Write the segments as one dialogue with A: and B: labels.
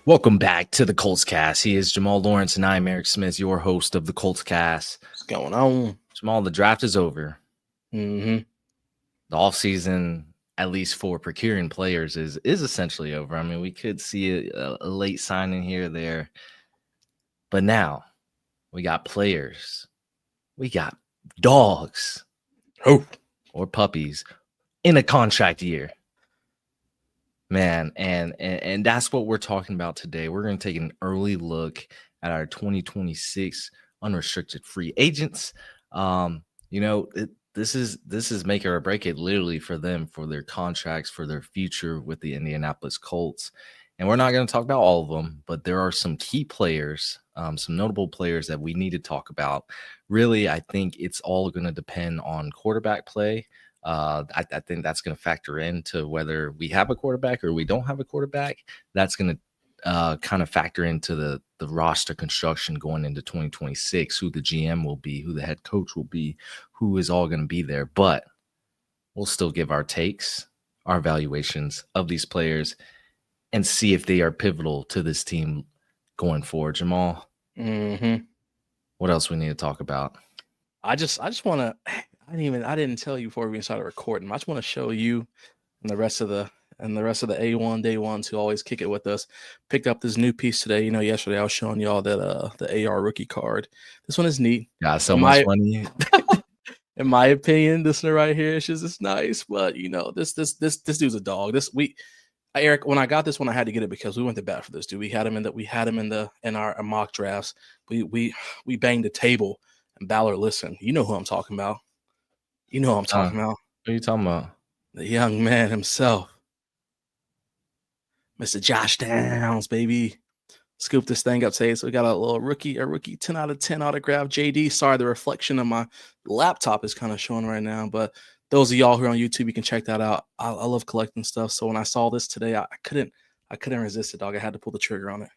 A: Welcome back to the Colts Cast. He is Jamal Lawrence, and I'm Eric Smith, your host of the Colts Cast.
B: What's going on?
A: Jamal, the draft is over.
B: Mm-hmm.
A: The offseason, at least for procuring players, is essentially over. I mean, we could see a late signing here or there. But now we got players. We got dogs. Or puppies in a contract year. Man, and that's what we're talking about today. We're going to take an early look at our 2026 unrestricted free agents. This is make it or break it literally for them, for their contracts, for their future with the Indianapolis Colts. And we're not going to talk about all of them, but there are some key players, some notable players that we need to talk about. Really, I think it's all going to depend on quarterback play. I think that's going to factor into whether we have a quarterback or we don't have a quarterback. That's going to kind of factor into the roster construction going into 2026, who the GM will be, who the head coach will be, who is all going to be there. But we'll still give our takes, our evaluations of these players, and see if they are pivotal to this team going forward. Jamal, what else we need to talk about?
B: I just want to. I didn't tell you before we started recording. I just want to show you and the rest of the A1 day ones who always kick it with us. Picked up this new piece today. Yesterday I was showing y'all that the AR rookie card. This one is neat.
A: Got so much money.
B: In my opinion, this one right here it's nice, but this dude's a dog. Eric, when I got this one, I had to get it because we went to bat for this dude. We had him in our mock drafts. We banged the table, and Ballard listened. You know who I'm talking about. About.
A: What are you talking about?
B: The young man himself, Mr. Josh Downs, baby. Scoop this thing up today. So we got a little rookie 10 out of 10 autograph. JD. Sorry, the reflection of my laptop is kind of showing right now, but those of y'all who are on YouTube, you can check that out. I love collecting stuff. So when I saw this today, I couldn't resist it, dog. I had to pull the trigger on it.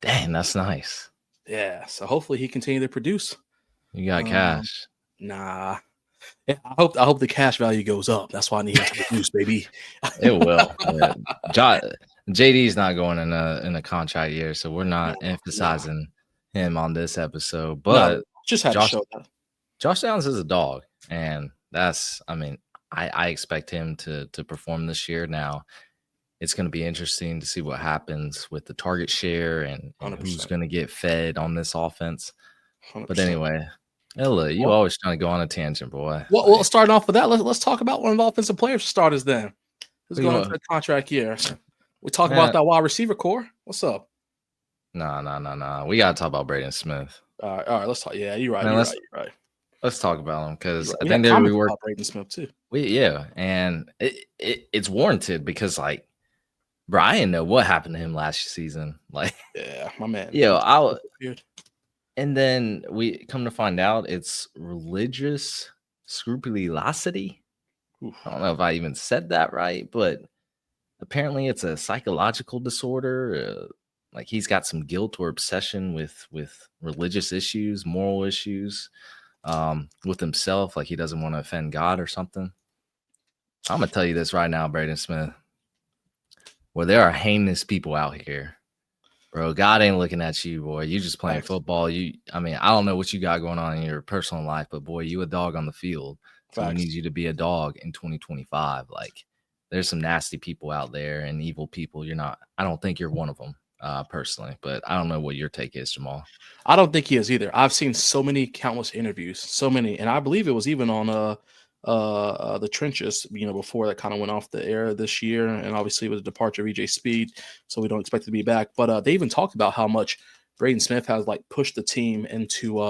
A: Dang, that's nice.
B: Yeah. So hopefully he continue to produce.
A: You got cash.
B: Nah. Yeah, I hope the cash value goes up. That's why I need him to produce, baby.
A: It will. Yeah. JD's not going in a contract year, so we're not emphasizing him on this episode. But
B: just had to show that.
A: Josh Downs is a dog, and I expect him to perform this year. Now, it's going to be interesting to see what happens with the target share and who's going to get fed on this offense. 100%. But anyway. Ella, you always trying to go on a tangent, boy.
B: Well, starting off with that, let's talk about one of the offensive players starters then. Who's going into the contract year? We talk about that wide receiver core. What's up?
A: No. We got to talk about Braden Smith.
B: All right. Let's talk. Yeah, you're right. You're right.
A: Let's talk about him because I think they're reworking
B: Braden Smith too.
A: And it's warranted because Brian know what happened to him last season.
B: Yeah, my man.
A: And then we come to find out it's religious scrupulosity. I don't know if I even said that right, but apparently it's a psychological disorder. He's got some guilt or obsession with religious issues, moral issues, with himself. He doesn't want to offend God or something. I'm going to tell you this right now, Braden Smith. Well, there are heinous people out here. Bro, God ain't looking at you, boy. You just playing football. I don't know what you got going on in your personal life, but boy, you a dog on the field. So I need you to be a dog in 2025. There's some nasty people out there and evil people. I don't think you're one of them, personally, but I don't know what your take is, Jamal.
B: I don't think he is either. I've seen so many countless interviews, and I believe it was even on the trenches, before that kind of went off the air this year, and obviously with the departure of EJ Speed, so we don't expect it to be back. But they even talked about how much Braden Smith has pushed the team into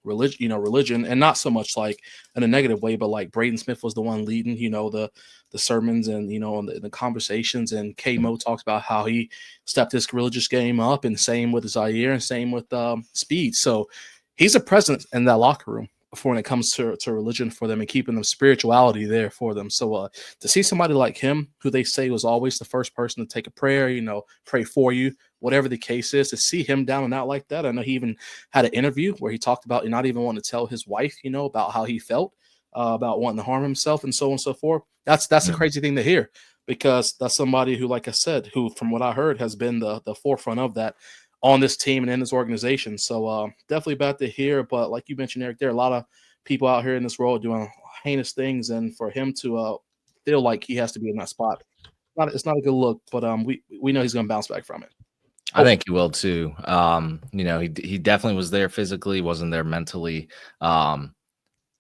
B: religion, and not so much in a negative way, but Braden Smith was the one leading, the sermons and the conversations, and K-Mo talks about how he stepped his religious game up, and same with Zaire, and same with Speed. So he's a presence in that locker room when it comes to religion for them and keeping the spirituality there for them. So to see somebody like him, who they say was always the first person to take a prayer, pray for you, whatever the case is, to see him down and out like that. I know he even had an interview where he talked about not even wanting to tell his wife, about how he felt about wanting to harm himself and so on and so forth. That's a crazy thing to hear. because that's somebody who, like I said, who from what I heard has been the forefront of that on this team and in this organization. So definitely bad to hear. But like you mentioned, Eric, there are a lot of people out here in this world doing heinous things, and for him to feel like he has to be in that spot, it's not a good look. But we know he's going to bounce back from it.
A: I think he will too. He definitely was there physically, wasn't there mentally.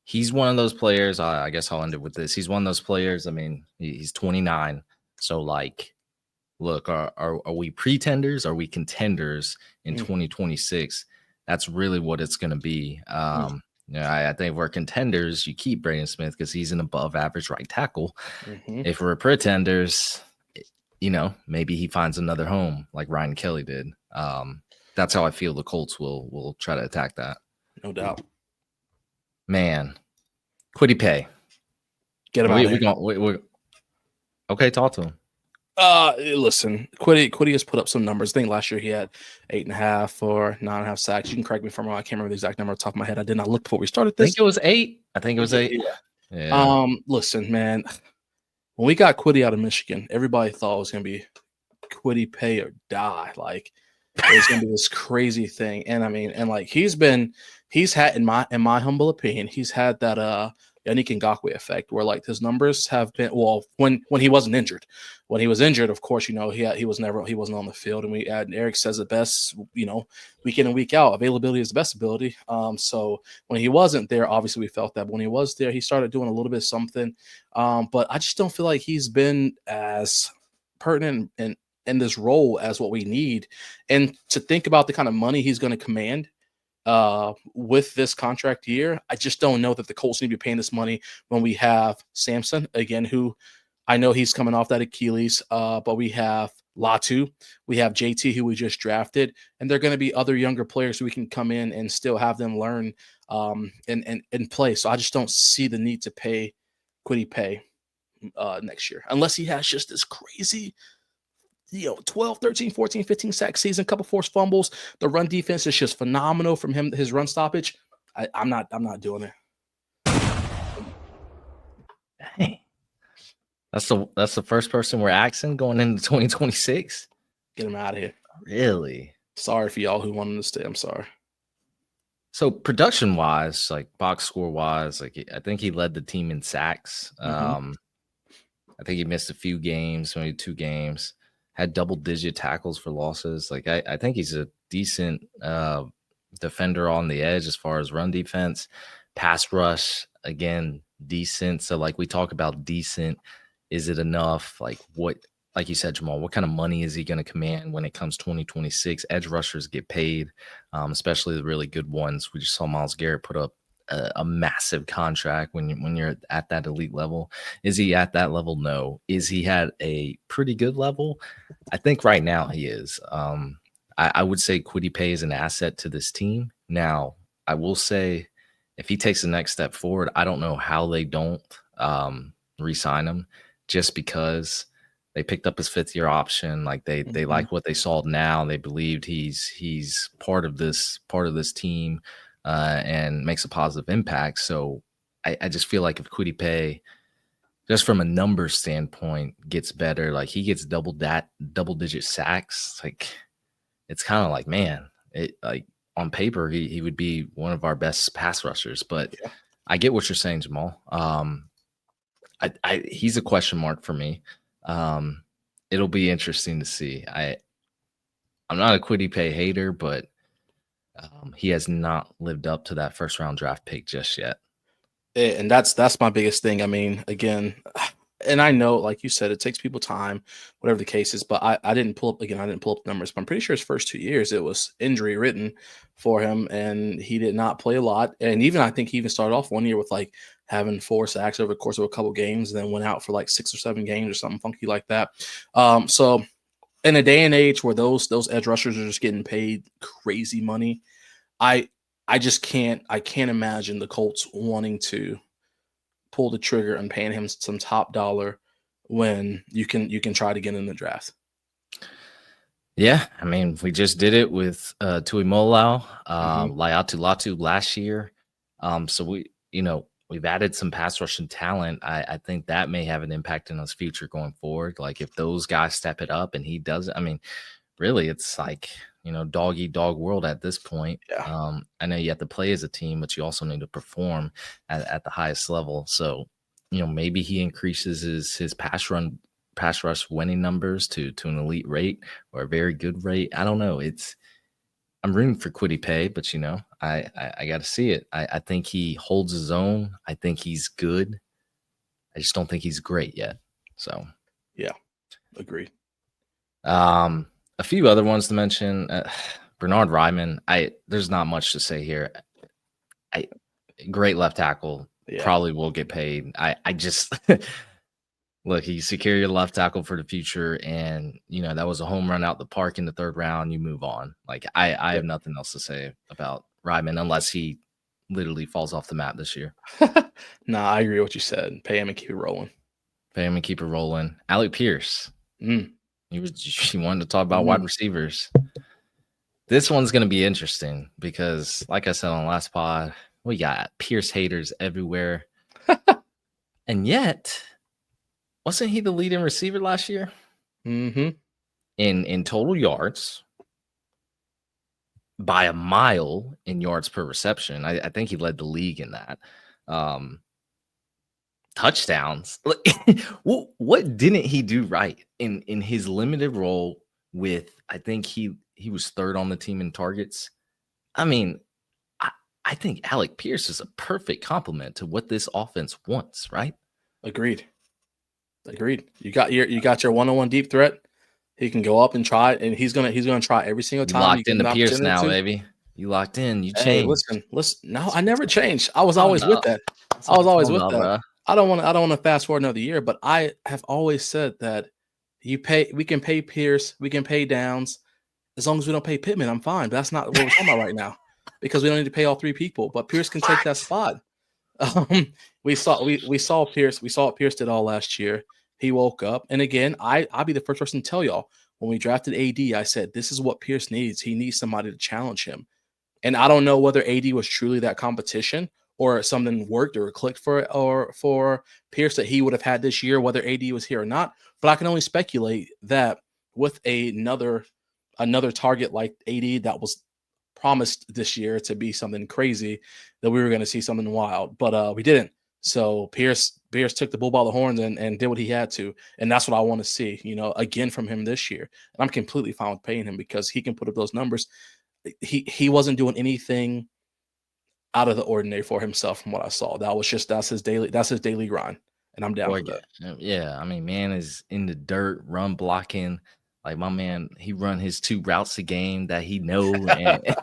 A: He's one of those players. I guess I'll end it with this. He's one of those players. I mean, he's 29. So, like, look, are we pretenders? Are we contenders in 2026? That's really what it's going to be. I think if we're contenders, you keep Braden Smith because he's an above average right tackle. If we're pretenders, maybe he finds another home like Ryan Kelly did. That's how I feel the Colts will try to attack that.
B: No doubt.
A: Man, Quitty Pay.
B: Get him out of here.
A: Okay, talk to him.
B: Listen, Quitty has put up some numbers. I think last year he had 8.5 or 9.5 sacks. You can correct me if I'm wrong. I can't remember the exact number off the top of my head. I did not look before we started this.
A: I think it was 8.
B: Yeah. Listen, man, when we got Quitty out of Michigan, everybody thought it was going to be Quitty Pay or die. Like, it was going to be this crazy thing. And I mean, and like he's had, in my humble opinion, he's had that Yannick Ngakoue effect where like his numbers have been, well, when he wasn't injured. When he was injured, of course, he wasn't on the field. And Eric says it best, week in and week out, availability is the best ability. So when he wasn't there, obviously we felt that. But when he was there, he started doing a little bit of something. But I just don't feel like he's been as pertinent in this role as what we need. And to think about the kind of money he's going to command with this contract year, I just don't know that the Colts need to be paying this money when we have Samson again, who I know he's coming off that Achilles, but we have Latu, we have JT, who we just drafted, and there are going to be other younger players who we can come in and still have them learn and play. So I just don't see the need to pay Quitty Pay next year, unless he has just this crazy 12, 13, 14, 15 sack season, couple forced fumbles. The run defense is just phenomenal from him, his run stoppage. I'm not doing it.
A: Dang. That's the first person we're asking going into 2026.
B: Get him out of here.
A: Really?
B: Sorry for y'all who wanted to stay. I'm sorry.
A: So production wise, like box score wise, like I think he led the team in sacks. I think he missed a few games, maybe 2 games. Had double-digit tackles for losses. Like I think he's a decent defender on the edge as far as run defense. Pass rush, again, decent. So like we talk about decent, is it enough? Like you said, Jamal, what kind of money is he going to command when it comes 2026? Edge rushers get paid, especially the really good ones. We just saw Myles Garrett put up a massive contract when you're at that elite level. Is he at that level? No. Is he at a pretty good level? I think right now he is. I would say Quitty Pay is an asset to this team. Now, I will say if he takes the next step forward, I don't know how they don't re-sign him, just because they picked up his 5th-year option. Like they like what they saw now. They believed he's part of this team. And makes a positive impact. So I just feel like if Quitty Pay, just from a numbers standpoint, gets better, like he gets double-digit sacks, like it's kind of like, man, like on paper he would be one of our best pass rushers. But yeah. I get what you're saying, Jamal. He's a question mark for me. It'll be interesting to see. I'm not a Quitty Pay hater, but he has not lived up to that first-round draft pick just yet.
B: And that's my biggest thing. I mean, again, and I know, like you said, it takes people time, whatever the case is, but I didn't pull up the numbers, but I'm pretty sure his first 2 years, it was injury written for him, and he did not play a lot. And I think he even started off one year with like having 4 sacks over the course of a couple games, and then went out for like 6 or 7 games or something funky like that. So in a day and age where those edge rushers are just getting paid crazy money, I can't imagine the Colts wanting to pull the trigger and paying him some top dollar when you can try to get in the draft.
A: Yeah, I mean, we just did it with Tuimoloau, Laiatu Latu last year. So we, we've added some pass rushing talent. I think that may have an impact in his future going forward. Like if those guys step it up and he does, I mean, really, it's like, dog eat dog world at this point.
B: Yeah.
A: I know you have to play as a team, but you also need to perform at the highest level. So, maybe he increases his pass rush winning numbers to an elite rate or a very good rate. I don't know. I'm rooting for Quitty Pay, but I got to see it. I think he holds his own. I think he's good. I just don't think he's great yet. So,
B: yeah, agreed.
A: A few other ones to mention. Bernard Ryman. There's not much to say here. Great left tackle.
B: Yeah.
A: Probably will get paid. I just look. You secure your left tackle for the future, and that was a home run out the park in the third round. You move on. Like I have nothing else to say about Ryman unless he literally falls off the map this year.
B: Nah, I agree with what you said. Pay him and keep it rolling.
A: Pay him and keep it rolling. Alec Pierce. He wanted to talk about wide receivers. This one's going to be interesting because, like I said on the last pod, we got Pierce haters everywhere. And yet, wasn't he the leading receiver last year?
B: Mm-hmm.
A: In total yards, by a mile in yards per reception. I think he led the league in that. Touchdowns. What didn't he do right in his limited role with, I think he was third on the team in targets. I mean, I think Alec Pierce is a perfect complement to what this offense wants, right?
B: Agreed. You got your one-on-one deep threat. He can go up and try, and he's gonna try every single time.
A: You locked into Pierce now, baby. You locked in. You changed.
B: Hey, listen. No, I never changed. I was always with that. I was always with that. Bro. I don't want to fast forward another year, but I have always said that we can pay Pierce, we can pay Downs, as long as we don't pay Pittman. I'm fine. But that's not what we're talking about right now, because we don't need to pay all three people. But Pierce can take that spot. We saw Pierce. We saw what Pierce did all last year. He woke up, and again, I'll be the first person to tell y'all, when we drafted AD, I said this is what Pierce needs. He needs somebody to challenge him, and I don't know whether AD was truly that competition or something worked or clicked for Pierce that he would have had this year, whether AD was here or not. But I can only speculate that with another target like AD that was promised this year to be something crazy, that we were going to see something wild, but we didn't. So Pierce took the bull by the horns and did what he had to, and that's what I want to see, again from him this year. And I'm completely fine with paying him because he can put up those numbers. He wasn't doing anything out of the ordinary for himself from what I saw. That's his daily grind, and I'm down for that.
A: Yeah, I mean, man is in the dirt, run blocking. Like my man, he run his 2 routes a game that he know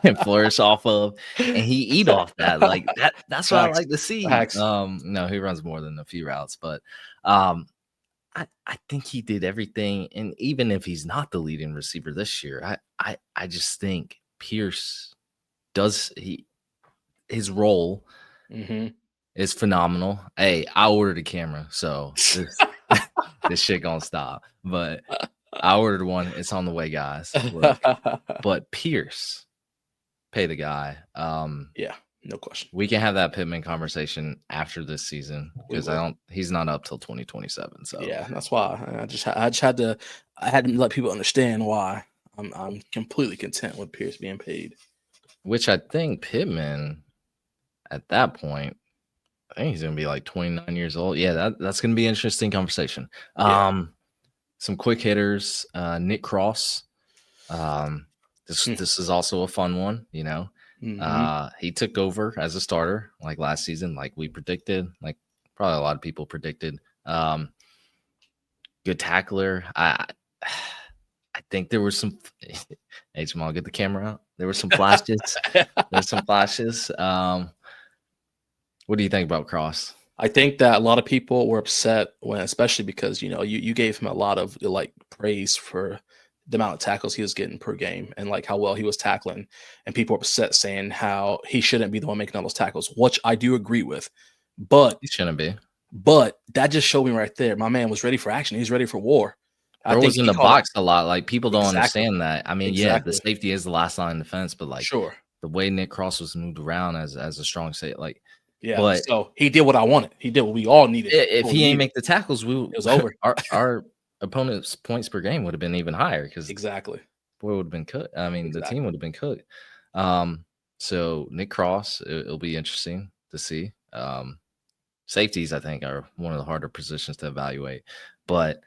A: and flourish off of, and he eat off that. Like that's what I like to see. No, he runs more than a few routes, but I think he did everything. And even if he's not the leading receiver this year, I just think Pierce does his role is phenomenal. Hey, I ordered a camera, so this shit gonna stop, but. I ordered one. It's on the way, guys. Look, but Pierce, pay the guy.
B: Yeah, no question.
A: We can have that Pittman conversation after this season because he's not up till 2027. So
B: yeah, that's why I had to let people understand why I'm completely content with Pierce being paid.
A: Which I think Pittman, at that point, I think he's gonna be like 29 years old. Yeah, that's gonna be an interesting conversation. Yeah. Some quick hitters, Nick Cross. This is also a fun one, He took over as a starter like last season, like we predicted, like probably a lot of people predicted. Good tackler. I think there were some. Hey Jamal, get the camera out. There were some flashes. What do you think about Cross?
B: I think that a lot of people were upset especially because, you gave him a lot of praise for the amount of tackles he was getting per game and like how well he was tackling. And people were upset saying how he shouldn't be the one making all those tackles, which I do agree with. But
A: he shouldn't be.
B: But that just showed me right there. My man was ready for action. He's ready for war.
A: I think in the box a lot. Like people don't understand that. I mean, yeah, the safety is the last line of defense, but like the way Nick Cross was moved around as a strong safety, like
B: Yeah.
A: But
B: So he did what I wanted. He did what we all needed.
A: if
B: What we
A: he ain't
B: needed.
A: make the tackles,
B: It was over.
A: our opponent's points per game would have been even higher because
B: Exactly.
A: boy would have been cooked. I mean, the team
B: Exactly.
A: would have been cooked. So Nick Cross, it'll be interesting to see. Safeties, I think, are one of the harder positions to evaluate. But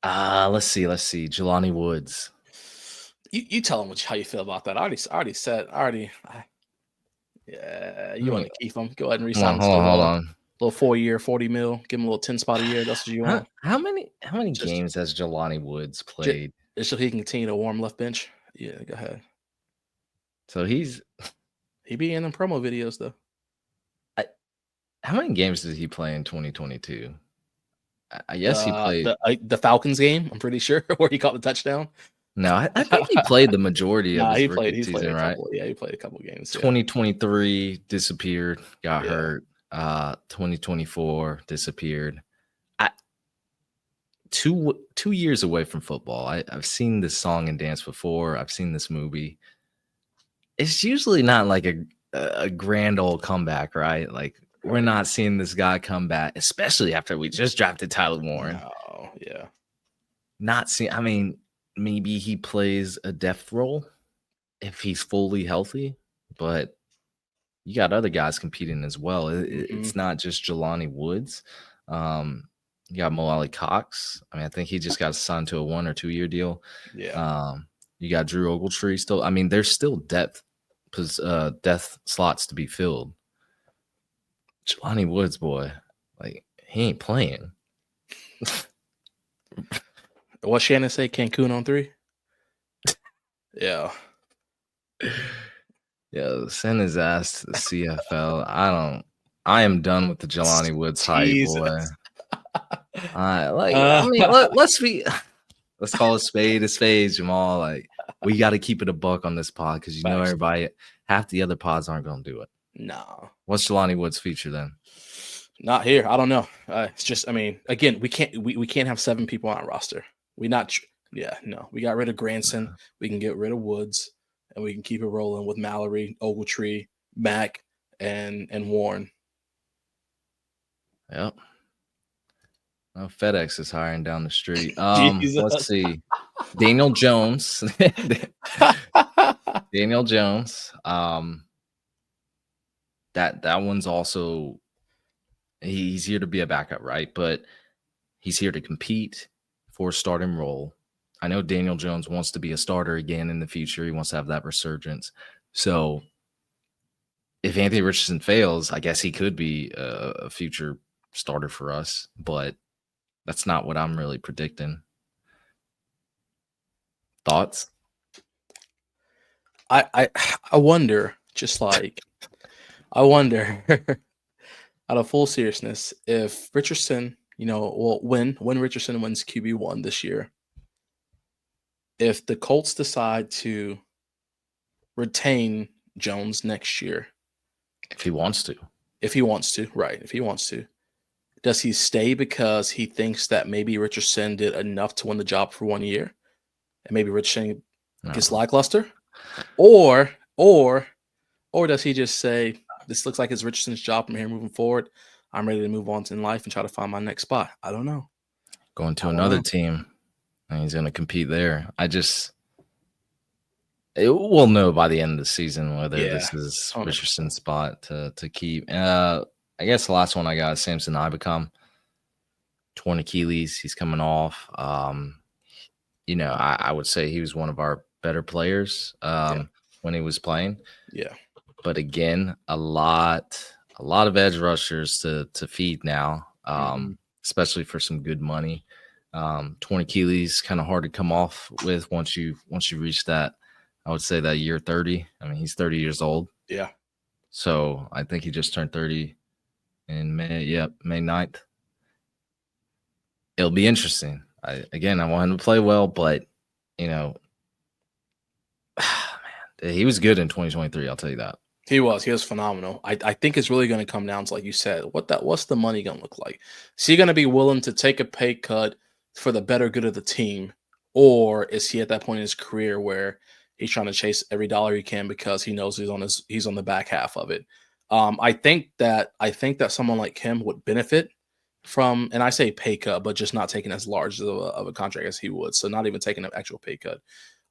A: let's see. Jelani Woods.
B: You tell him how you feel about that. I already said. Yeah, you want to keep him. Go ahead and resign him to
A: Hold
B: a
A: on.
B: little 4-year, 40 mil. Give him a little 10 spot a year. That's what you want.
A: How many
B: Just,
A: games has Jelani Woods
B: just,
A: played?
B: just so he can continue to warm left bench. Yeah, go ahead.
A: So
B: He be in them promo videos though.
A: how many games did he play in 2022? I guess he played.
B: The Falcons game. I'm pretty sure where he caught the touchdown.
A: No, I think he played the majority of
B: Nah,
A: his
B: he
A: rookie
B: played. He's played
A: season,
B: a
A: right?
B: couple. Yeah, he played a couple games. Yeah.
A: 2023 disappeared, got
B: Yeah.
A: hurt. 2024 disappeared. 2 years away from football. I've seen this song and dance before. I've seen this movie. It's usually not like a grand old comeback, right? Like we're not seeing this guy come back, especially after we just drafted Tyler Warren.
B: No, yeah.
A: Not seeing. I mean, maybe he plays a depth role if he's fully healthy, but you got other guys competing as well. It's not just Jelani Woods. You got Mo Ali Cox. I mean, I think he just got signed to a 1 or 2 year deal.
B: Yeah.
A: You got Drew Ogletree still. I mean, there's still depth slots to be filled. Jelani Woods, boy, like he ain't playing.
B: What Shannon say? Cancun on 3. Yeah.
A: Yeah, send his ass to the CFL. I am done with the Jelani Woods hype, boy. I mean, let's call a spade, Jamal. Like, we got to keep it a buck on this pod because you know everybody, half the other pods aren't going to do it.
B: No.
A: What's Jelani Woods' feature then?
B: Not here. I don't know. It's just, I mean, again, we can't have 7 people on our roster. We got rid of Granson. We can get rid of Woods, and we can keep it rolling with Mallory, Ogletree, Mack, and Warren.
A: Yep. Oh, FedEx is hiring down the street. Let's see. Daniel Jones. Daniel Jones. That one's also he's here to be a backup, right? But he's here to compete for a starting role. I know Daniel Jones wants to be a starter again in the future. He wants to have that resurgence. So if Anthony Richardson fails, I guess he could be a future starter for us, but that's not what I'm really predicting. Thoughts?
B: I wonder, just like I wonder, out of full seriousness, if Richardson, when Richardson wins QB1 this year, if the Colts decide to retain Jones next year,
A: if he wants to,
B: right? If he wants to, does he stay because he thinks that maybe Richardson did enough to win the job for 1 year, and maybe Richardson gets lackluster, or does he just say, this looks like it's Richardson's job from here moving forward. I'm ready to move on in life and try to find my next spot. I don't know.
A: Going to another team, and he's going to compete there. We'll know by the end of the season whether this is 100%. Richardson's spot to keep. I guess the last one I got is Samson Ibicom. Torn Achilles. He's coming off. I would say he was one of our better players when he was playing.
B: Yeah.
A: But again, a lot of edge rushers to feed now, especially for some good money. Torn Achilles, kind of hard to come off with once you reach that. I would say that year 30. I mean, he's 30 years old.
B: Yeah.
A: So I think he just turned 30 in May. Yep, May 9th. It'll be interesting. I want him to play well, but man, he was good in 2023. I'll tell you that.
B: He was phenomenal. I think it's really going to come down to, like you said, what's the money going to look like? Is he going to be willing to take a pay cut for the better good of the team, or is he at that point in his career where he's trying to chase every dollar he can because he knows he's on the back half of it? I think that someone like him would benefit from, and I say pay cut, but just not taking as large of a contract as he would. So not even taking an actual pay cut.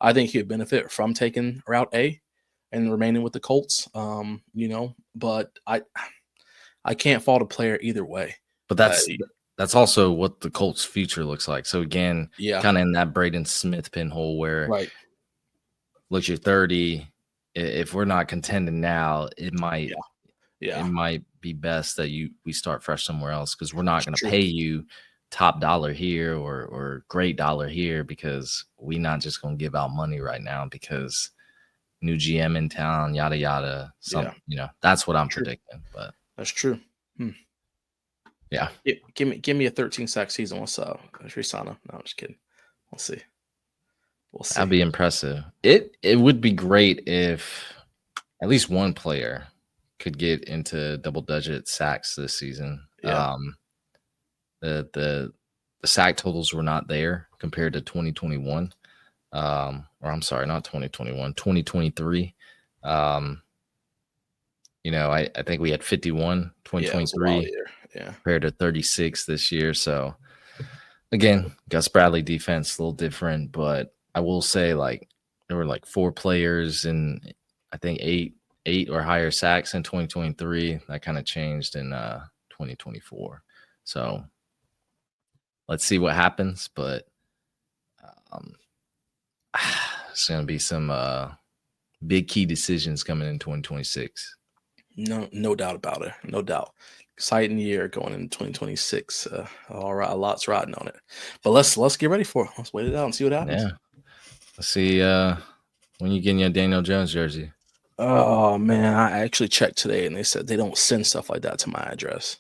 B: I think he would benefit from taking route A and remaining with the Colts. But I can't fault a player either way.
A: But that's also what the Colts' future looks like. So again, kind of in that Braden Smith pinhole where,
B: right.
A: Look, you're 30. If we're not contending now, it might be best that we start fresh somewhere else, because we're not going to pay you top dollar here or great dollar here, because we're not just going to give out money right now because new GM in town, yada yada. That's what I'm predicting. But
B: that's true.
A: Yeah.
B: Give me a 13 sack season. What's up? No, I'm just kidding. We'll see.
A: That'd be impressive. It would be great if at least one player could get into double-digit sacks this season.
B: Yeah.
A: The sack totals were not there compared to 2021. Or I'm sorry, not 2021, 2023. I think we had 51 2023 compared to 36 this year. So again, Gus Bradley defense a little different, but I will say, like, there were like 4 players and I think 8 or higher sacks in 2023. That kind of changed in 2024. So let's see what happens, but it's going to be some big key decisions coming in 2026.
B: No doubt about it. No doubt. Exciting year going into 2026. All right, a lot's riding on it. But let's get ready for it. Let's wait it out and see what happens.
A: Yeah. Let's see when you getting your Daniel Jones jersey.
B: Oh man, I actually checked today and they said they don't send stuff like that to my address.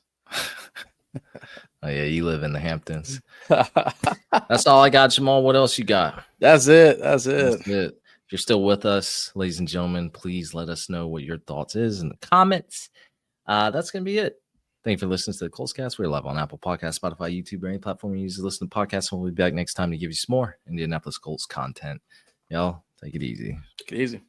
A: Oh yeah, you live in the Hamptons. That's all I got, Jamal. What else you got?
B: That's it.
A: If you're still with us, ladies and gentlemen, please let us know what your thoughts is in the comments. That's gonna be it. Thank you for listening to the Colts Cast. We're live on Apple Podcasts, Spotify, YouTube, or any platform you use to listen to podcasts. We'll be back next time to give you some more Indianapolis Colts content. Y'all, take it easy.
B: Take it easy.